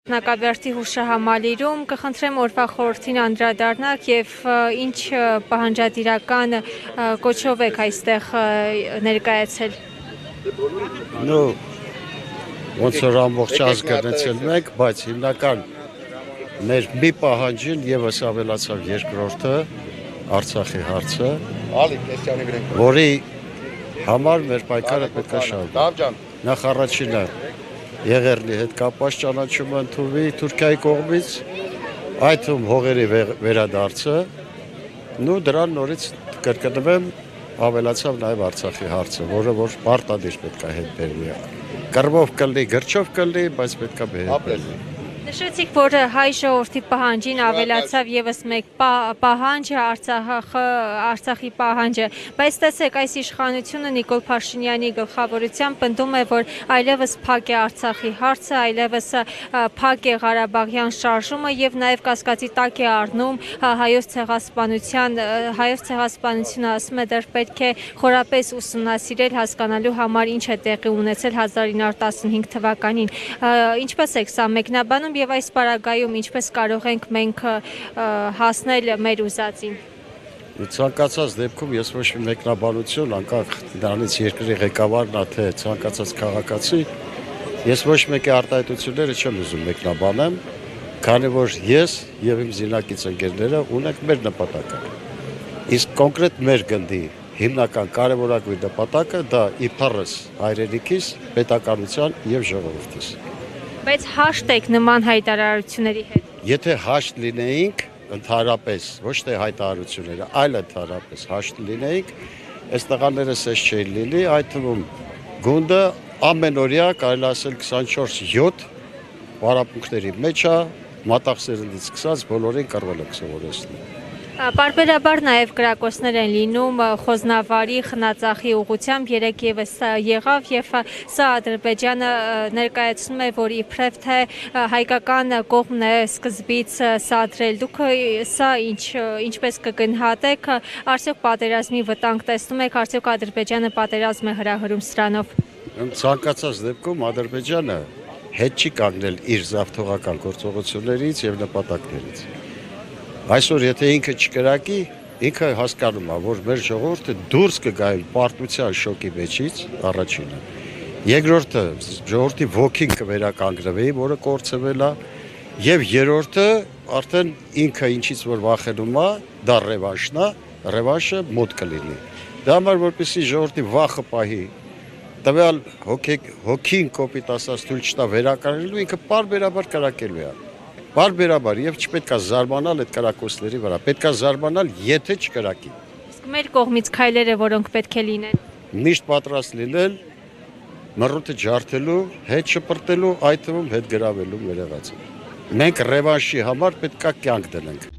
Նակաբերդի հուշահամալիրում կխնդրեմ օրվա խորհրդին անդրադառնալ եւ ինչ պահանջադիրական կոչով եք այստեղ ներկայացել։ Ну, ոնց որ ամբողջ ազգը նեցել մենք, բայց հիմնական մեր մի պահանջին եւս ավելացավ երկրորդը, Արցախի հարցը, որի համար մեր պայքարը պետք է շարունակվի։ Նախ առաջինը Եղեռնի հետ կապված ճանաչումը ընդունվի Թուրքիայի կողմից, այդ թվում հողերի վերադարձը, ու դրան նորից կրկնվեմ ավելացավ նաև Արցախի հարցը, որը որ պարտադիր պետք է հետ բերվի։ Կռվով կլինի, գրչով կլինի, բայց պետք է հետ բերվի։ Նշեցիք, որ հայ ժողովրդի պահանջին ավելացավ եւս մեկ պահանջը Արցախի պահանջը, բայց տեսեք այս իշխանությունը Նիկոլ Փաշինյանի գլխավորությամբ պնդում է, որ այլևս փակ է Արցախի հարցը, այլևս փակ է Ղարաբաղյան շարժումը եւ նաեւ կասկածի տակ է առնում հայոց ցեղասպանությունը, ասում է դեռ պետք է խորապես ուսումնասիրել հասկանալու համար ինչ է տեղի ունեցել 1915 թվականին։ Ինչպես է սա մեկնաբանում եւ այս պարագայում ինչպես կարող ենք մենք հասնել մեր ուզածին։ Ցանկացած դեպքում ես ոչ մի մեկնաբանություն, անկախ դրանից երկրի ղեկավարն է թե ցանկացած քաղաքացի, ես ոչ մեկի արտահայտությունները չեմ ուզում մեկնաբանեմ, քանի որ ես եւ իմ զինակից ընկերները ունենք մեր նպատակը։ Իսկ կոնկրետ մեր գնդի հիմնական կարևորագույն նպատակը դա իբրս հայրենիքիս, պետականության եւ ժողովրդիս։ Բայց հաշտ եք նման հայտարարությունների հետ։ Եթե հաշտ լինեինք ընդհանրապես, ոչ թե հայտարարությունները, այլ ընդհանրապես հաշտ լինեինք, այս տղաներս էս չէին լինի, այդ թվում գունդը ամենօրյա կարելի ասել 24/7 պարապմունքների մեջ է, մատաղսերնդից սկսած բոլորին կռվել եք սովորեցնում։ Պարբերաբար նաև կրակոցներ են լինում Խոզնավարի խնածախի ուղղությամբ, երեկ եւս եղավ եւ սա Ադրբեջանը ներկայացնում է, որ իբրև թե հայկական կողմն է սկզբից սադրել։ Դուք սա ինչպես կգնահատեք, արդյոք պատերազմի վտանգ տեսնում եք, արդյոք Ադրբեջանը պատերազմ է հրահրում սրանով։ Ցանկացած դեպքում Ադրբեջանը հետ չի կանգնել իր զավթողական գործողություններից եւ նպատակներից։ Այսօր եթե ինքը չկրակի, ինքը հասկանում է, որ մեր ժողովուրդը դուրս կգա պարտության շոկի մեջից, առաջինը։ Երկրորդը ժողովրդի ոգին կվերականգնվի, որը կորցվել է, եւ երրորդը արդեն ինքը ինչից որ վախենում է, դա ռևանշն է, ռևանշը մոտ կլինի։ Դա համար որպեսզի ժողովրդի վախը պահի, տվյալ հոգին կոպիտ ասած թույլ չտա վերականգնելու, ինքը պարբերաբար կրակելու է։ Բարբերաբար եւ չպետք է զարմանալ այդ կրակոցների վրա, պետք է զարմանալ, եթե չկրակի։ Իսկ մեր կողմից քայլերը, որոնք պետք է լինեն։ Միշտ պատրաստ լինել, մռութը ջարդելու, հետ շպրտելու, այդ թվում հետ գրավելու մեր եղածը։ Մենք ռևանշի համար պետք է կյանք դնենք։